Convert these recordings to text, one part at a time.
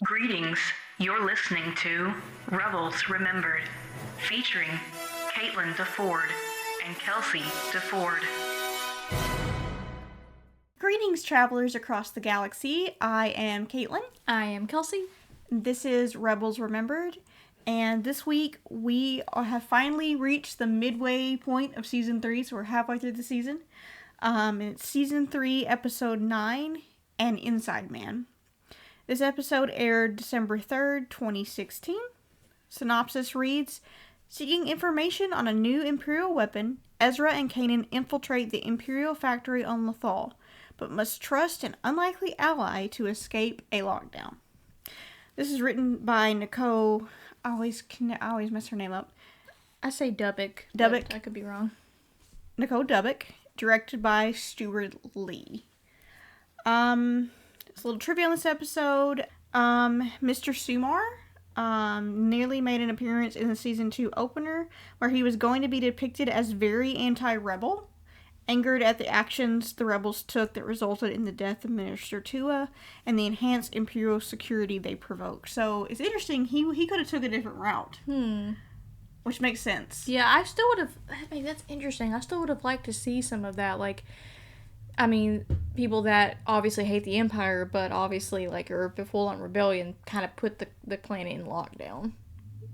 Greetings. You're listening to Rebels Remembered, featuring Caitlin DeFord and Kelsey DeFord. Greetings, travelers across the galaxy. I am Caitlin. I am Kelsey. This is Rebels Remembered, and this week we have finally reached the midway point of Season 3, so we're halfway through the season. It's Season 3, Episode 9, and Inside Man. This episode aired December 3rd, 2016. Synopsis reads, seeking information on a new Imperial weapon, Ezra and Kanan infiltrate the Imperial factory on Lothal, but must trust an unlikely ally to escape a lockdown. This is written by Nicole. I always mess her name up. I say Dubbock. Dubbock. I could be wrong. Nicole Dubbock. Directed by Stuart Lee. Just a little trivia on this episode. Mr. Sumar nearly made an appearance in the Season 2 opener, where he was going to be depicted as very anti-rebel, angered at the actions the rebels took that resulted in the death of Minister Tua and the enhanced Imperial security they provoked. So it's interesting, he could have took a different route. Which makes sense. Yeah, I still would have... I mean, that's interesting. I still would have liked to see some of that. Like, I mean, people that obviously hate the Empire, but obviously, like, are full-on rebellion, kind of put the planet in lockdown.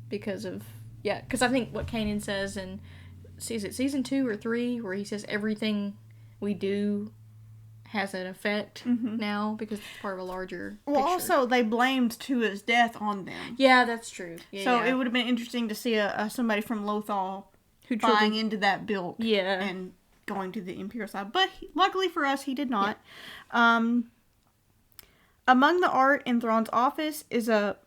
Because of... Yeah, because I think what Kanan says in... Is it Season 2 or 3? Where he says everything we do has an effect now because it's part of a larger picture. Well, also, they blamed Tua's death on them. Yeah, that's true. Yeah, It would have been interesting to see somebody from Lothal who buying into that build and going to the Imperial side. But luckily for us, he did not. Yeah. Among the art in Thrawn's office is a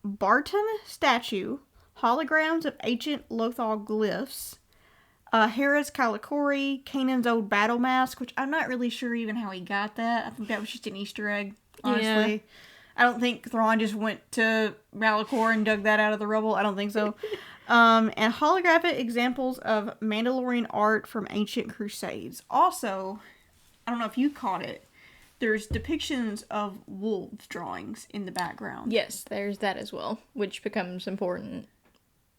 Barton statue, holograms of ancient Lothal glyphs, Hera's Kalikori, Kanan's old battle mask, which I'm not really sure even how he got that. I think that was just an Easter egg, honestly. Yeah. I don't think Thrawn just went to Malachor and dug that out of the rubble. I don't think so. And holographic examples of Mandalorian art from ancient crusades. Also, I don't know if you caught it, there's depictions of wolves drawings in the background. Yes, there's that as well, which becomes important.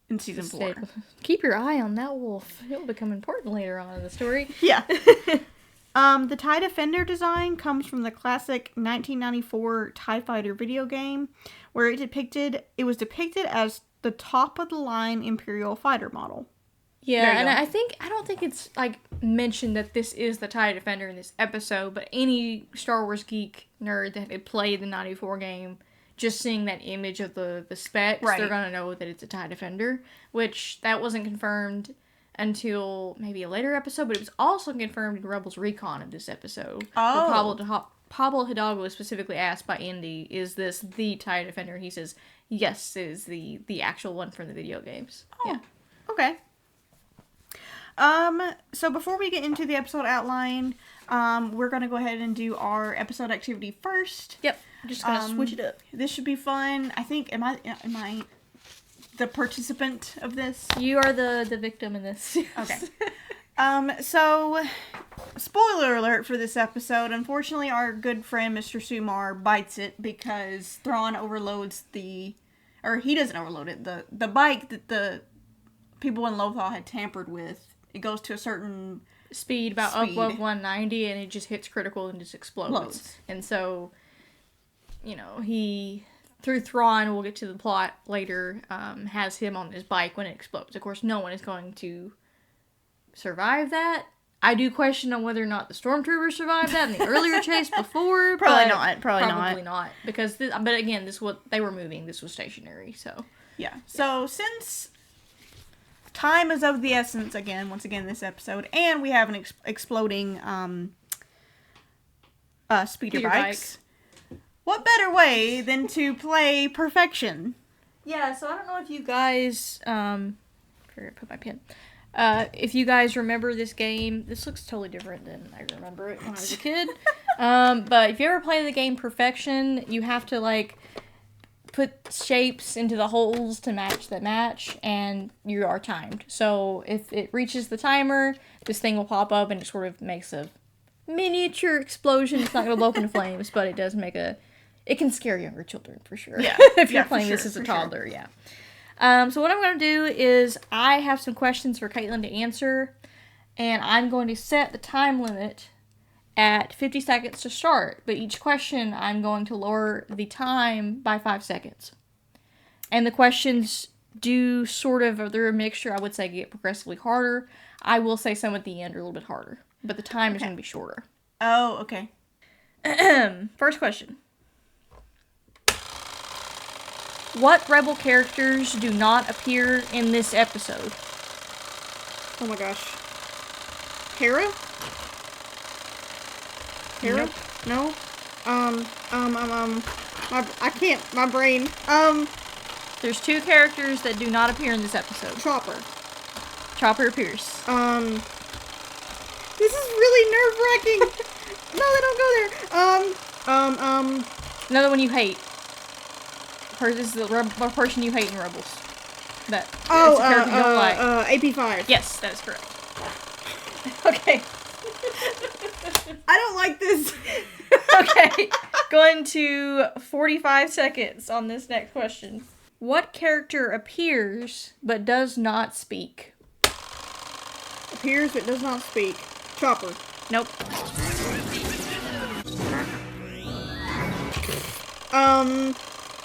In Season 4. Keep your eye on that wolf. It'll become important later on in the story. Yeah. The TIE Defender design comes from the classic 1994 TIE Fighter video game, where it was depicted as the top-of-the-line Imperial fighter model. Yeah, and I don't think it's, like, mentioned that this is the TIE Defender in this episode, but any Star Wars geek nerd that had played the 94 game, just seeing that image of the specs, they're going to know that it's a TIE Defender, which that wasn't confirmed until maybe a later episode, but it was also confirmed in Rebels Recon of this episode. Oh. Where Pablo Hidalgo was specifically asked by Indy, is this the TIE Defender? He says, yes, it is the actual one from the video games. Oh, yeah. Okay. So before we get into the episode outline, we're going to go ahead and do our episode activity first. Yep. Just gonna switch it up. This should be fun. I think, am I the participant of this? You are the victim in this. Okay. So, spoiler alert for this episode. Unfortunately, our good friend Mr. Sumar bites it because Thrawn overloads he doesn't overload it. The bike that the people in Lothal had tampered with, it goes to a certain speed, above 190, and it just hits critical and just explodes. And so, you know, he, through Thrawn, we'll get to the plot later, has him on his bike when it explodes. Of course, no one is going to survive that. I do question on whether or not the Stormtrooper survived that in the earlier chase before. Probably not. Because, but again, this was, they were moving. This was stationary, so. Yeah. So, since time is of the essence, once again, this episode, and we have an exploding speeder bikes. What better way than to play Perfection? Yeah, so I don't know if you guys, put my pen. If you guys remember this game, this looks totally different than I remember it when I was a kid. But if you ever play the game Perfection, you have to, like, put shapes into the holes to match the match, and you are timed. So if it reaches the timer, this thing will pop up, and it sort of makes a miniature explosion. It's not going to blow up into flames, but it does make a It can scare younger children, for sure. Yeah. If you're playing this as a toddler, yeah. So what I'm going to do is I have some questions for Caitlin to answer, and I'm going to set the time limit at 50 seconds to start. But each question, I'm going to lower the time by 5 seconds. And the questions do they're a mixture, I would say, get progressively harder. I will say some at the end are a little bit harder, but the time is going to be shorter. Oh, okay. First question. What Rebel characters do not appear in this episode? Oh my gosh. Hera? Hera? No? I can't, my brain. There's 2 characters that do not appear in this episode. Chopper appears. This is really nerve-wracking. No, they don't go there. Another one you hate. This is the person you hate in Rebels. That is a character you don't like. AP5. Yes, that is correct. Okay. I don't like this. Okay. Going to 45 seconds on this next question. What character appears but does not speak? Appears but does not speak. Chopper. Nope.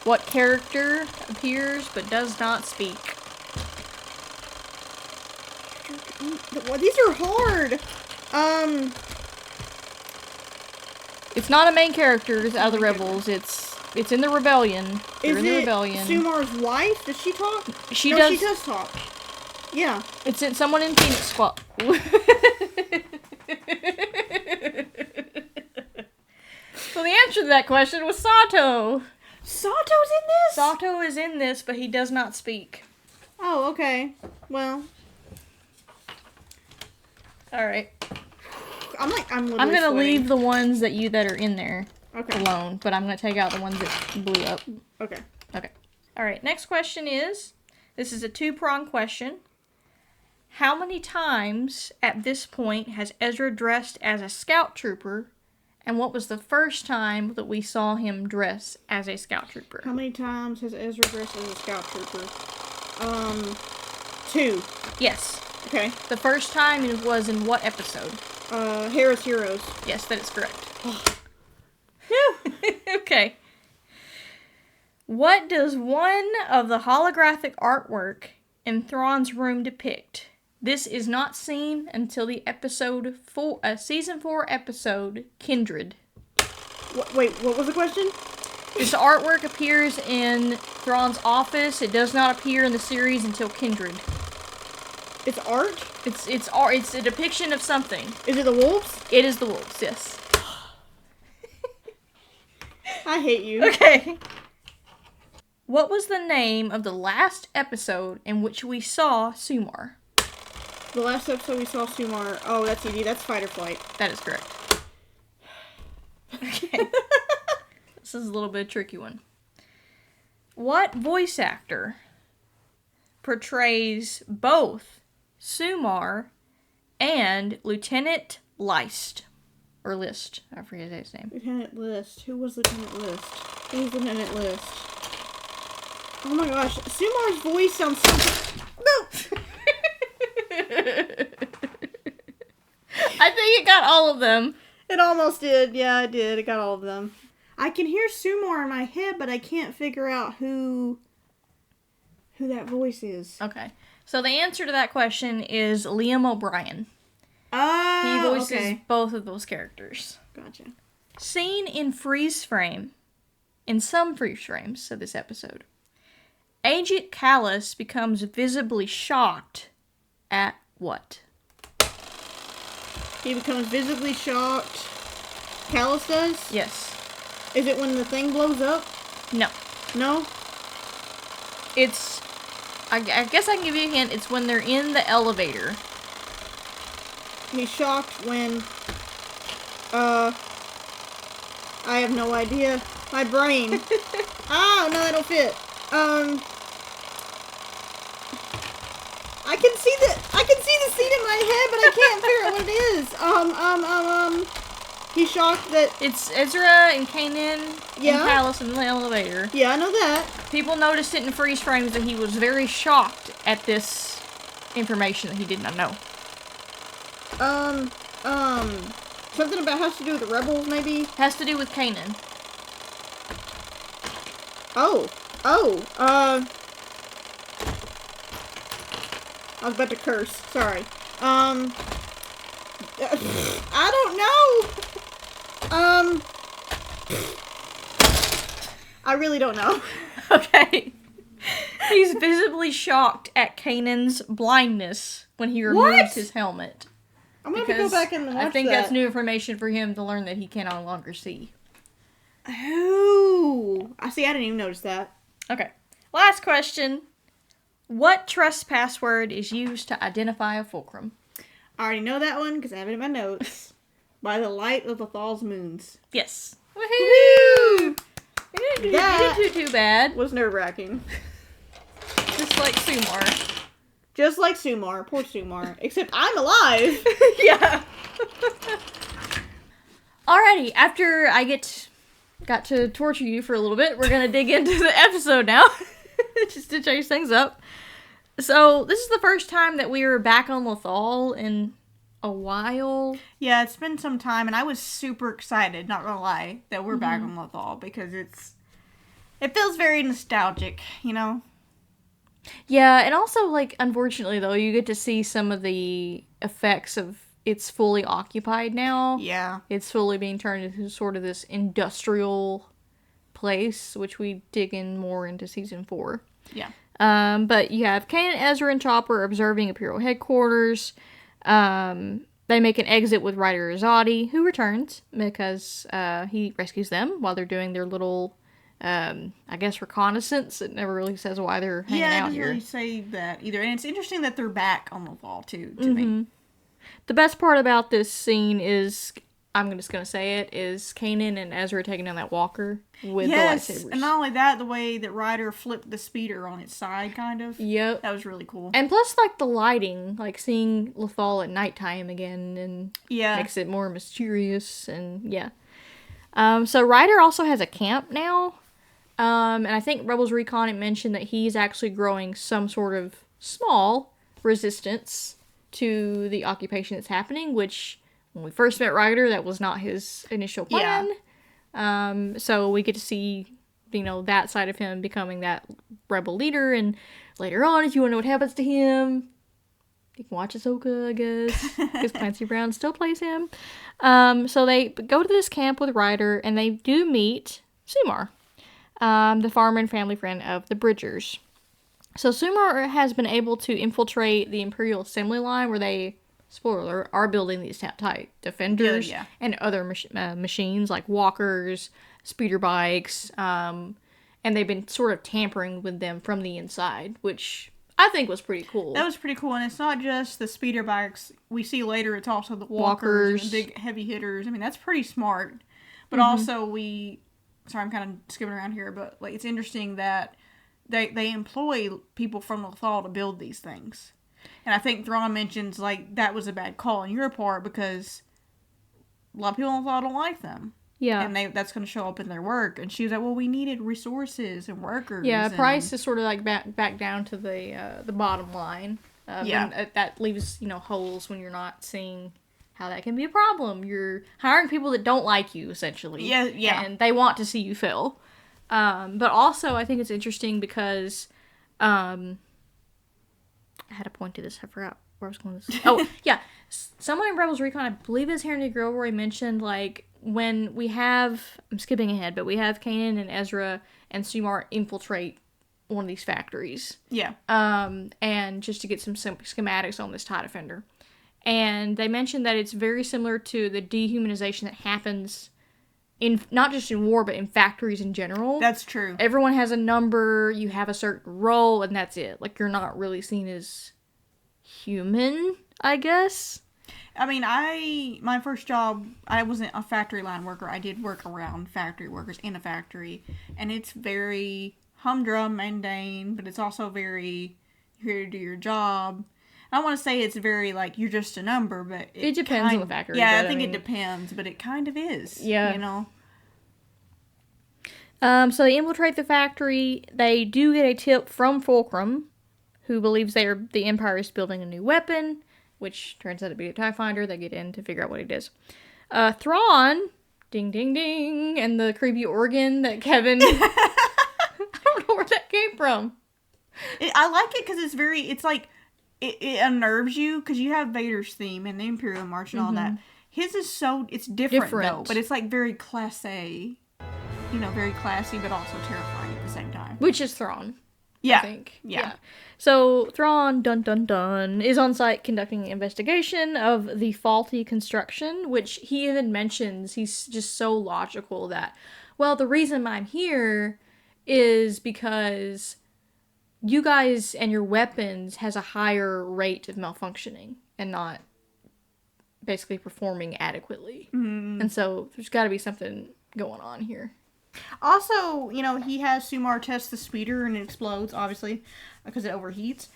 What character appears but does not speak? These are hard. It's not a main character. It's out of the Rebels. It's in the rebellion. They're in the rebellion. Sumar's wife? Does she talk? She no, does. She does talk. Yeah. It's someone in Phoenix Squad. So the answer to that question was Sato. Sato's in this? Sato is in this, but he does not speak. Oh, okay. Well. Alright. I'm literally I'm gonna sweating. leave the ones that are in there Okay. alone, but I'm gonna take out the ones that blew up. Okay. Okay. Alright, next question is, this is a 2-pronged question. How many times at this point has Ezra dressed as a scout trooper, and what was the first time that we saw him dress as a scout trooper? How many times has Ezra dressed as a scout trooper? 2. Yes. Okay. The first time it was in what episode? Hera's Heroes. Yes, that is correct. Okay. What does one of the holographic artwork in Thrawn's room depict? This is not seen until the season 4 episode, Kindred. Wait, what was the question? This artwork appears in Thrawn's office. It does not appear in the series until Kindred. It's art? It's art. It's a depiction of something. Is it the wolves? It is the wolves, yes. I hate you. Okay. What was the name of the last episode in which we saw Sumar? The last episode we saw Sumar. Oh, that's easy. That's Fight or Flight. That is correct. Okay. This is a little bit of a tricky one. What voice actor portrays both Sumar and Lieutenant List? Or List. I forget his name. Lieutenant List. Who was Lieutenant List? Who's Lieutenant List? Oh my gosh. Sumar's voice sounds so... No! I think it got all of them. It almost did. Yeah, it did. It got all of them. I can hear Sumar in my head, but I can't figure out who that voice is. Okay. So the answer to that question is Liam O'Brien. Oh, He voices okay. both of those characters. Gotcha. Seen in freeze frame, in some freeze frames of this episode, Agent Kallus becomes visibly shocked at what? He becomes visibly shocked. Kallus does? Yes. Is it when the thing blows up? No. No? It's... I guess I can give you a hint. It's when they're in the elevator. He's shocked when... I have no idea. My brain. Oh, no, that don't fit. I can see the scene in my head, but I can't figure out what it is. He's shocked that... It's Ezra and Kanan and Kallus in the elevator. Yeah, I know that. People noticed it in freeze frames that he was very shocked at this information that he did not know. Something about has to do with the rebels, maybe? Has to do with Kanan. I was about to curse. Sorry. I don't know. I really don't know. Okay. He's visibly shocked at Kanan's blindness when he removes his helmet. I'm going to go back and watch that. I think that's new information for him to learn that he can no longer see. Oh. I didn't even notice that. Okay. Last question. What trust password is used to identify a fulcrum? I already know that one because I have it in my notes. By the light of Lothal's moons. Yes. Woohoo! You didn't do too bad. Was nerve-wracking. Just like Sumar. Just like Sumar. Poor Sumar. Except I'm alive. Yeah. Alrighty. After I got to torture you for a little bit, we're going to dig into the episode now. Just to change things up. So, this is the first time that we were back on Lothal in a while. Yeah, it's been some time, and I was super excited, not gonna lie, that we're back on Lothal, because it feels very nostalgic, you know? Yeah, and also, like, unfortunately, though, you get to see some of the effects of it's fully occupied now. Yeah. It's fully being turned into sort of this industrial place, which we dig in more into season 4. Yeah. But you have Kanan, Ezra, and Chopper observing Imperial headquarters. They make an exit with Ryder Azadi, who returns because he rescues them while they're doing their little, I guess, reconnaissance. It never really says why they're hanging out here. Yeah, it doesn't really say that either. And it's interesting that they're back on Lothal, too, to me. The best part about this scene is, I'm just going to say it, is Kanan and Ezra taking down that walker with the lightsabers. And not only that, the way that Ryder flipped the speeder on its side, kind of. Yep. That was really cool. And plus, like, the lighting, like, seeing Lothal at nighttime again, and makes it more mysterious, and so Ryder also has a camp now, and I think Rebels Recon had mentioned that he's actually growing some sort of small resistance to the occupation that's happening, which... When we first met Ryder, that was not his initial plan. Yeah. So we get to see, that side of him becoming that rebel leader. And later on, if you want to know what happens to him, you can watch Ahsoka, I guess. Because Clancy Brown still plays him. So they go to this camp with Ryder, and they do meet Sumar, the farmer and family friend of the Bridgers. So Sumar has been able to infiltrate the Imperial assembly line where they... spoiler, are building these TIE defenders and other machines like walkers, speeder bikes, and they've been sort of tampering with them from the inside, which I think was pretty cool. That was pretty cool, and it's not just the speeder bikes we see later, it's also the walkers. And the big heavy hitters. I mean, that's pretty smart. But also sorry, I'm kind of skipping around here, but like it's interesting that they employ people from Lothal to build these things. And I think Thrawn mentions, like, that was a bad call on your part because a lot of people on Lothal don't like them. Yeah. And that's going to show up in their work. And she was like, well, we needed resources and workers. Yeah, Pryce is sort of, like, back down to the bottom line. And that leaves, holes when you're not seeing how that can be a problem. You're hiring people that don't like you, essentially. Yeah. And they want to see you fail. But also, I think it's interesting because... I had a point to this. I forgot where I was going with this. Oh, yeah. Someone in Rebels Recon, I believe it's Henry Gilroy, mentioned, like, when we have... I'm skipping ahead, but we have Kanan and Ezra and Sumar infiltrate one of these factories. Yeah. And just to get some schematics on this TIE Defender. And they mentioned that it's very similar to the dehumanization that happens... in not just in war, but in factories in general. That's true. Everyone has a number, you have a certain role, and that's it. Like, you're not really seen as human, I guess. I mean, my first job, I wasn't a factory line worker. I did work around factory workers in a factory. And it's very humdrum, mundane, but it's also very, you're here to do your job. I don't want to say it's very, like, you're just a number, but... It depends on the factory. Yeah, I think it depends, but it kind of is. Yeah. You know? So they infiltrate the factory. They do get a tip from Fulcrum, who believes the Empire is building a new weapon, which turns out to be a TIE Fighter. They get in to figure out what it is. Thrawn, ding, ding, ding, and the creepy organ that Kevin... I don't know where that came from. I like it because it's like, it unnerves you, because you have Vader's theme and the Imperial March and all that. His is it's different, though, but it's like very class A, you know, very classy, but also terrifying at the same time. Which is Thrawn. Yeah. I think. Yeah. So Thrawn, dun dun dun, is on site conducting an investigation of the faulty construction, which he even mentions. He's just so logical that, well, the reason I'm here is because you guys and your weapons has a higher rate of malfunctioning and not basically performing adequately. And so there's got to be something going on here. Also, you know, he has Sumar test the speeder and it explodes, obviously, because it overheats.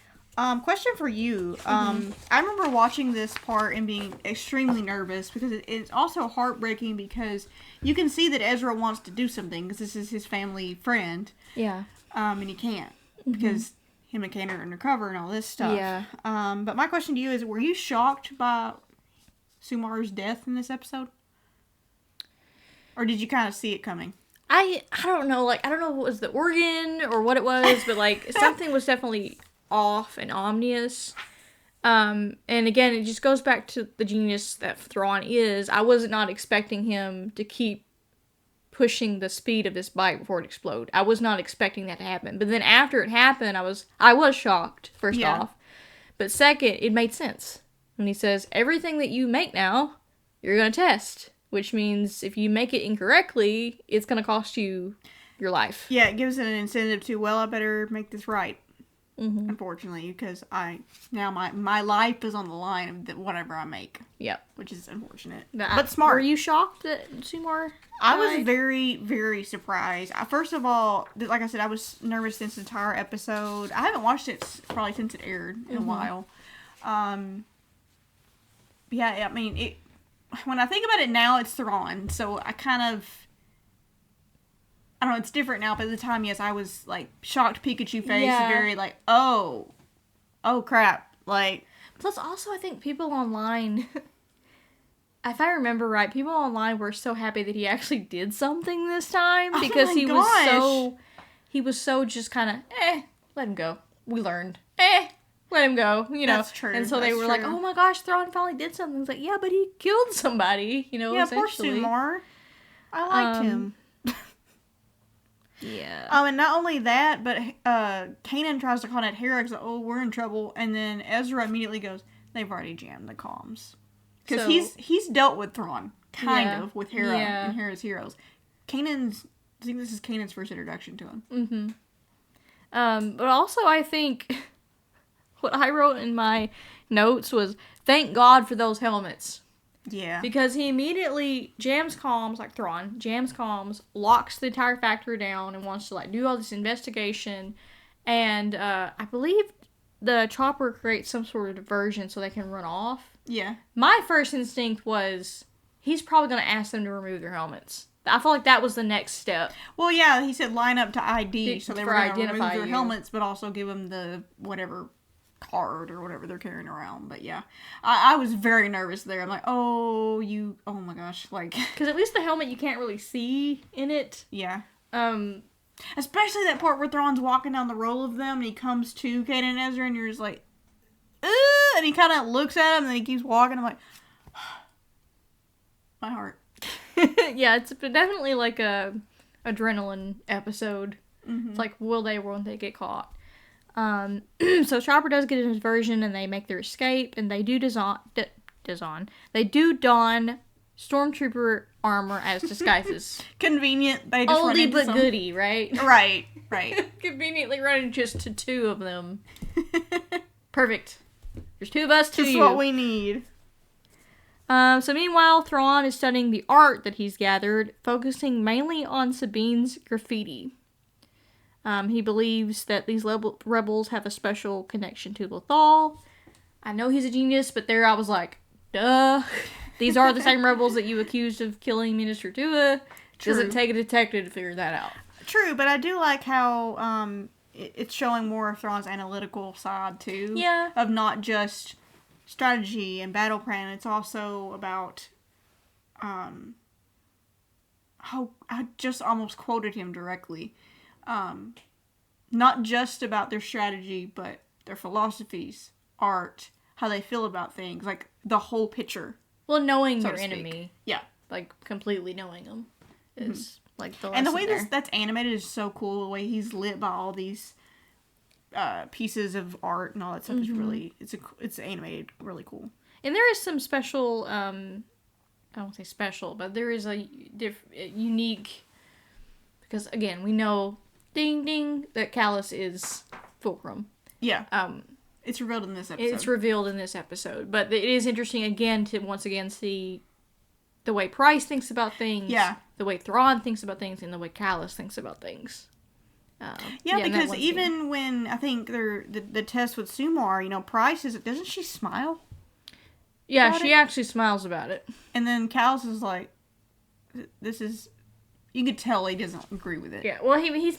Question for you. I remember watching this part and being extremely nervous because it's also heartbreaking because you can see that Ezra wants to do something because this is his family friend. Yeah. And he can't because him and Kane are undercover and all this stuff. Yeah. But my question to you is, were you shocked by Sumar's death in this episode? Or did you kind of see it coming? I don't know, like, I don't know if it was the organ or what it was, but, like, something was definitely off and ominous. And again, it just goes back to the genius that Thrawn is. I was not expecting him to keep pushing the speed of this bike before it explode. I was not expecting that to happen. But then after it happened, I was shocked, first off. But second, it made sense. When he says, everything that you make now, you're going to test. Which means if you make it incorrectly, it's going to cost you your life. Yeah, it gives it an incentive to, well, I better make this right. Unfortunately, because my life is on the line of whatever I make. Yep. Which is unfortunate. But smart. Were you shocked that Sumar I was very, very surprised. First of all, like I said, I was nervous this entire episode. I haven't watched it probably since it aired in a while. Yeah, I mean, when I think about it now, it's Thrawn, so I kind of... I don't know, it's different now, but at the time, yes, I was, like, shocked Pikachu face, very, like, oh crap, like... Plus, also, I think people online, if I remember right, people online were so happy that he actually did something this time, because he was so just kind of, let him go, we learned, let him go, you know. That's true. And so they were like, oh my gosh, Thrawn finally did something. It's like, yeah, but he killed somebody, you know, essentially. Yeah, poor Sumar. I liked him. Yeah. And not only that, but Kanan tries to contact Hera because, we're in trouble. And then Ezra immediately goes, they've already jammed the comms. Because he's dealt with Thrawn, kind of, with Hera and Hera's heroes. I think this is Kanan's first introduction to him. But also I think... What I wrote in my notes was, thank God for those helmets. Yeah. Because he immediately jams comms, like Thrawn, jams comms, locks the entire factory down, and wants to, like, do all this investigation. And I believe the chopper creates some sort of diversion so they can run off. Yeah. My first instinct was, he's probably going to ask them to remove their helmets. I felt like that was the next step. Well, yeah, he said line up to ID, so they were going to remove their helmets, but also give them the whatever... card or whatever they're carrying around. But yeah, I was very nervous there. I'm like, oh my gosh, like, because at least the helmet you can't really see in it. Yeah. Especially that part where Thrawn's walking down the row of them and he comes to Kanan and Ezra and you're just like, ugh, and he kind of looks at him and then he keeps walking. I'm like, my heart. Yeah, it's definitely like a adrenaline episode. It's like, won't they get caught? So Chopper does get in his version and they make their escape, and they do they do don Stormtrooper armor as disguises. Convenient. They just oldie but goodie, right? Right. Conveniently running just to two of them. Perfect. There's two of us, two of you. Just what we need. So meanwhile, Thrawn is studying the art that he's gathered, focusing mainly on Sabine's graffiti. He believes that these rebels have a special connection to Lothal, I know he's a genius, but there I was like, duh. These are the same rebels that you accused of killing Minister Tua. Doesn't take a detective to figure that out. True, but I do like how it's showing more of Thrawn's analytical side, too. Yeah. Of not just strategy and battle plan. It's also about... I just almost quoted him directly. Not just about their strategy, but their philosophies, art, how they feel about things, like the whole picture. Well, knowing your enemy. Yeah. Like, completely knowing them is, like, the lesson And the way there. that's animated is so cool. The way he's lit by all these pieces of art and all that stuff is really... It's animated really cool. And there is some special... I don't say special, but there is a unique... Because, again, we know... Ding, ding, that Kallus is Fulcrum. Yeah. It's revealed in this episode. But it is interesting, again, to once again see the way Pryce thinks about things. Yeah. The way Thrawn thinks about things, and the way Kallus thinks about things. Because even when, I think, the test with Sumar, Pryce doesn't she smile? Yeah, she actually smiles about it. And then Kallus is like, this is... You could tell he doesn't agree with it. Yeah, well, he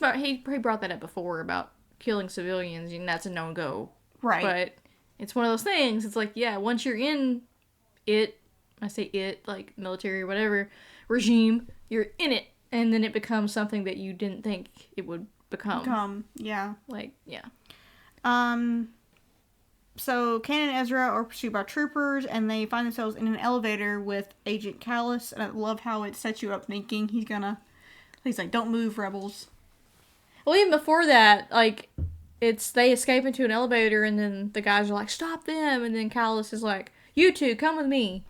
brought that up before about killing civilians, and that's a no-go. Right. But it's one of those things. It's like, yeah, once you're in it, I say it, like military or whatever, regime, you're in it. And then it becomes something that you didn't think it would become. Yeah. Like, yeah. So, Kanan and Ezra are pursued by troopers, and they find themselves in an elevator with Agent Kallus, and I love how it sets you up thinking he's like, don't move, rebels. Well, even before that, like, they escape into an elevator, and then the guys are like, stop them, and then Kallus is like, you two, come with me.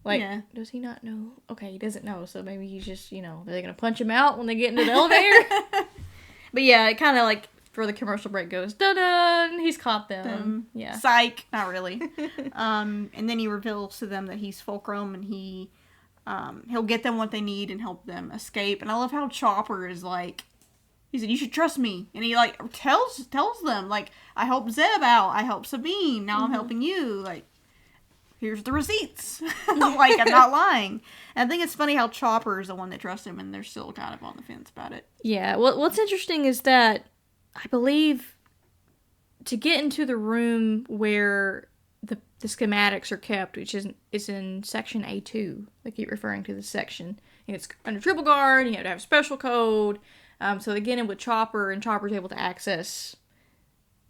Like, Does he not know? Okay, he doesn't know, so maybe he's just, are they going to punch him out when they get into the elevator? But yeah, it kind of like... For the commercial break goes, dun-dun, he's caught them. Yeah. Psych. Not really. And then he reveals to them that he's Fulcrum, and he'll get them what they need and help them escape. And I love how Chopper is like, he said, you should trust me. And he like tells them, like, I helped Zeb out. I helped Sabine. Now I'm helping you. Like, here's the receipts. Like, I'm not lying. And I think it's funny how Chopper is the one that trusts him, and they're still kind of on the fence about it. Yeah. Well, what's interesting is that I believe to get into the room where the schematics are kept, which is in section A2. They keep referring to this section. And it's under triple guard, and you have to have a special code. So they get in with Chopper, and Chopper's able to access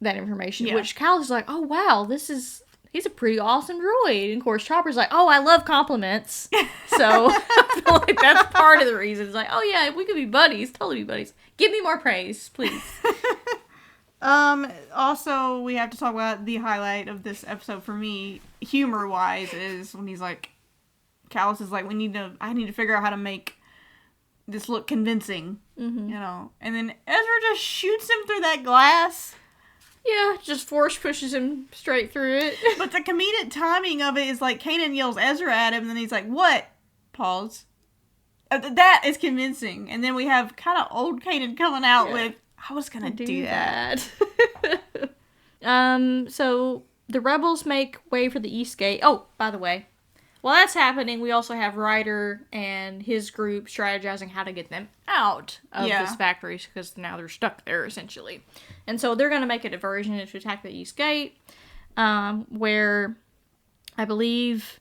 that information. Which Kallus is like, oh wow, he's a pretty awesome droid. And of course Chopper's like, oh, I love compliments. So I feel like that's part of the reason. It's like, oh yeah, we could be buddies, totally be buddies. Give me more praise, please. Also, we have to talk about the highlight of this episode for me, humor-wise, is when he's like, Kallus is like, I need to figure out how to make this look convincing, And then Ezra just shoots him through that glass. Yeah, just force pushes him straight through it. But the comedic timing of it is like, Kanan yells Ezra at him, and then he's like, what? Pause. That is convincing. And then we have kind of old Kanan coming out with, I was gonna do that. So the rebels make way for the East Gate. Oh, by the way, while that's happening, we also have Ryder and his group strategizing how to get them out of this factory, because now they're stuck there, essentially. And so they're going to make a diversion to attack the East Gate, where I believe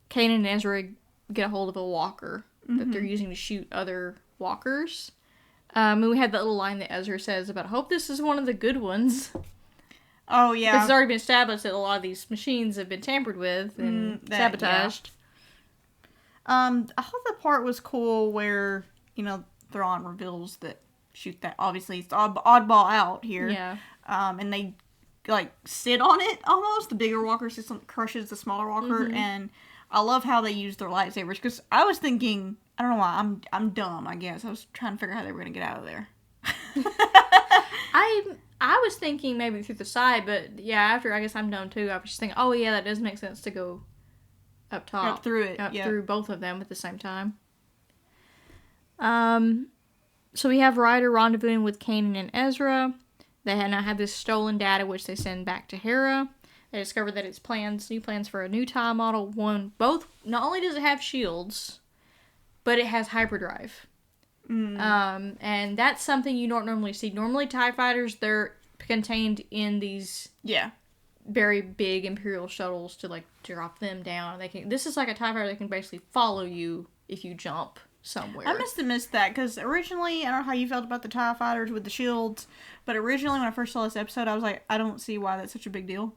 Kanan and Ezra get a hold of a walker that they're using to shoot other walkers. And we had that little line that Ezra says about, I hope this is one of the good ones. Oh, yeah. Because it's already been established that a lot of these machines have been tampered with and sabotaged. Yeah. I thought the part was cool where, Thrawn reveals that, shoot that, obviously it's oddball out here. Yeah. And they, like, sit on it, almost. The bigger walker crushes the smaller walker, and I love how they use their lightsabers, because I was thinking, I don't know why, I'm dumb, I guess. I was trying to figure out how they were going to get out of there. I was thinking maybe through the side, but yeah, after, I guess I'm dumb too. I was just thinking, oh yeah, that does make sense to go up top. Up through it, through both of them at the same time. So we have Ryder rendezvousing with Kanan and Ezra. They now have this stolen data, which they send back to Hera. They discover that it's new plans for a new TIE model. Not only does it have shields, but it has hyperdrive. And that's something you don't normally see. Normally, TIE fighters, they're contained in these very big Imperial shuttles to, like, drop them down. This is like a TIE fighter that can basically follow you if you jump somewhere. I must have missed that, because originally, I don't know how you felt about the TIE fighters with the shields, but originally when I first saw this episode, I was like, I don't see why that's such a big deal.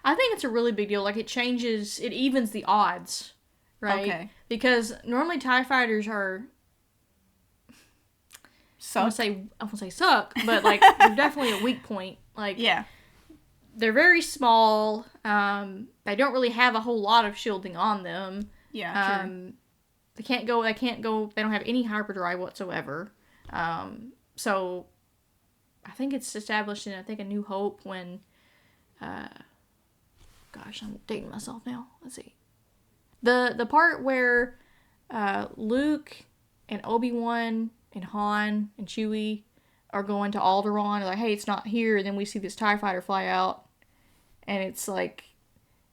I think it's a really big deal. Like, it evens the odds, right? Okay. Because normally TIE fighters are... Suck. I won't say suck, but, like, they're definitely a weak point. Like, yeah. They're very small. They don't really have a whole lot of shielding on them. Yeah, true. They don't have any hyperdrive whatsoever. So, I think it's established in, A New Hope when, gosh, I'm dating myself now. Let's see. The part where, Luke and Obi-Wan and Han and Chewie are going to Alderaan, like, hey, it's not here, and then we see this TIE fighter fly out, and it's like,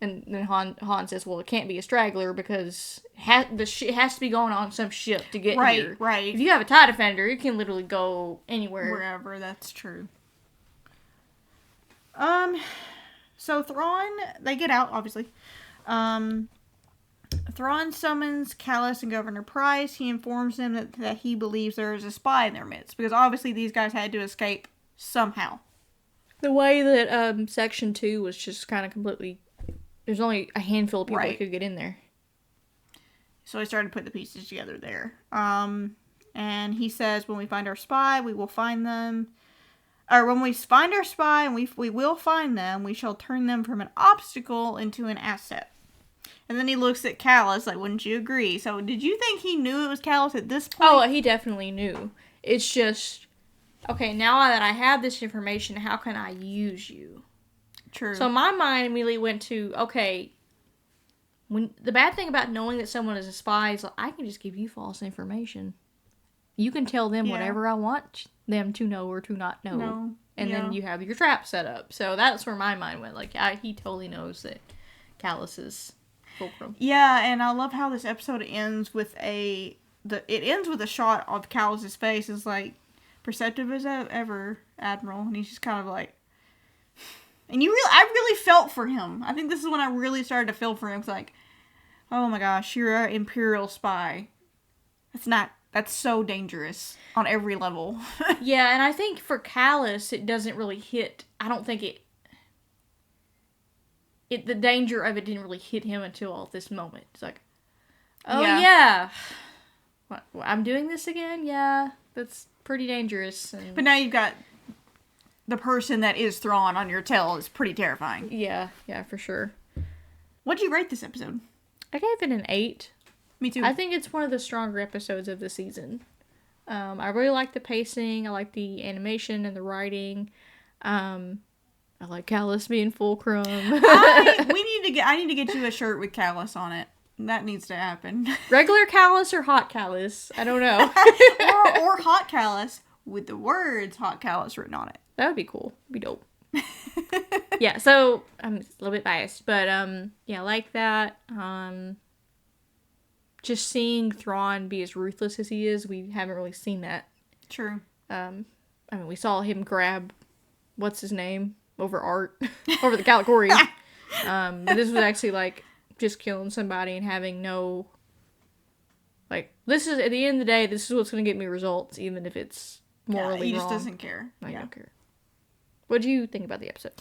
and then Han says, well, it can't be a straggler because it has to be going on some ship to get here. Right. If you have a TIE Defender, it can literally go anywhere. Wherever, that's true. So Thrawn, they get out, obviously. Thrawn summons Kallus and Governor Pryce. He informs them that he believes there is a spy in their midst, because obviously these guys had to escape somehow. The way that Section 2 was just kind of completely... There's only a handful of people that could get in there. So I started to put the pieces together there. And he says, when we find our spy, we will find them. Or when we find our spy, and we will find them, we shall turn them from an obstacle into an asset. And then he looks at Kallus, like, wouldn't you agree? So did you think he knew it was Kallus at this point? Oh, he definitely knew. It's just, okay, now that I have this information, how can I use you? True. So my mind immediately went to, okay, the bad thing about knowing that someone is a spy is, like, I can just give you false information. You can tell them whatever I want them to know or to not know. No. And then you have your trap set up. So that's where my mind went. Like, he totally knows that Kallus is Fulcrum. Yeah, and I love how this episode ends with it ends with a shot of Kallus's face. It's like, perceptive as ever, Admiral. And he's just kind of like... And I really felt for him. I think this is when I really started to feel for him. It's like, oh my gosh, you're an Imperial spy. That's so dangerous on every level. Yeah, and I think for Kallus, it doesn't really hit, I don't think the danger of it didn't really hit him until this moment. It's like, oh yeah. What, I'm doing this again? Yeah, that's pretty dangerous. But now you've got the person that is Thrawn on your tail is pretty terrifying. Yeah, for sure. What'd you rate this episode? I gave it an 8. Me too. I think it's one of the stronger episodes of the season. I really like the pacing. I like the animation and the writing. I like Kallus being Fulcrum. I need to get you a shirt with Kallus on it. That needs to happen. Regular Kallus or hot Kallus? I don't know. or hot Kallus with the words hot Kallus written on it. That would be cool. Be dope. Yeah, so I'm a little bit biased, but I like that. Just seeing Thrawn be as ruthless as he is, we haven't really seen that. True. We saw him grab what's his name over Art over the Calicori. But this was actually like just killing somebody and having no, like, this is, at the end of the day, this is what's going to get me results, even if it's morally wrong. He just doesn't care. I don't care. What do you think about the episode?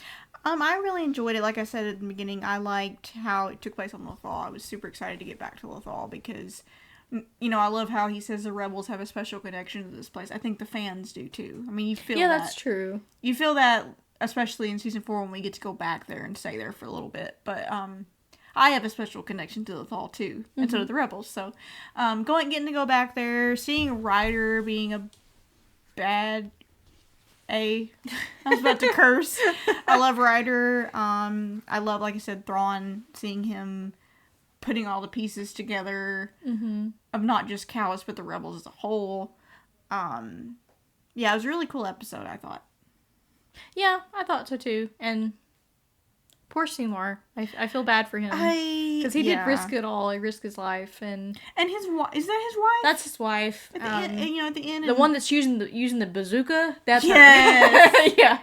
I really enjoyed it. Like I said at the beginning, I liked how it took place on Lothal. I was super excited to get back to Lothal because, I love how he says the rebels have a special connection to this place. I think the fans do too. I mean, you feel that. Yeah, that's true. You feel that, especially in season 4 when we get to go back there and stay there for a little bit. But I have a special connection to Lothal too, and so do the rebels. So getting to go back there, seeing Ryder being a bad... I was about to curse. I love Ryder. I love, like I said, Thrawn, seeing him putting all the pieces together of not just Kallus, but the rebels as a whole. It was a really cool episode, I thought. Yeah, I thought so too. And Poor Sumar. I feel bad for him. Because he did risk it all. He risked his life. And his wife, is that his wife? That's his wife. At the end. The one that's using the bazooka, that's her. Yeah.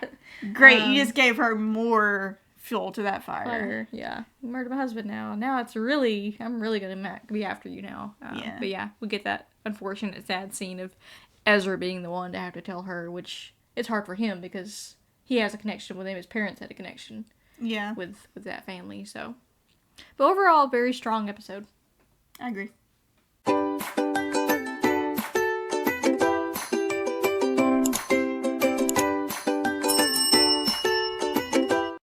Great, you just gave her more fuel to that fire. Yeah. You murdered my husband now. Now I'm really going to be after you now. But yeah, we get that unfortunate, sad scene of Ezra being the one to have to tell her, which it's hard for him because he has a connection with him. His parents had a connection. Yeah. With that family, so. But overall, very strong episode. I agree.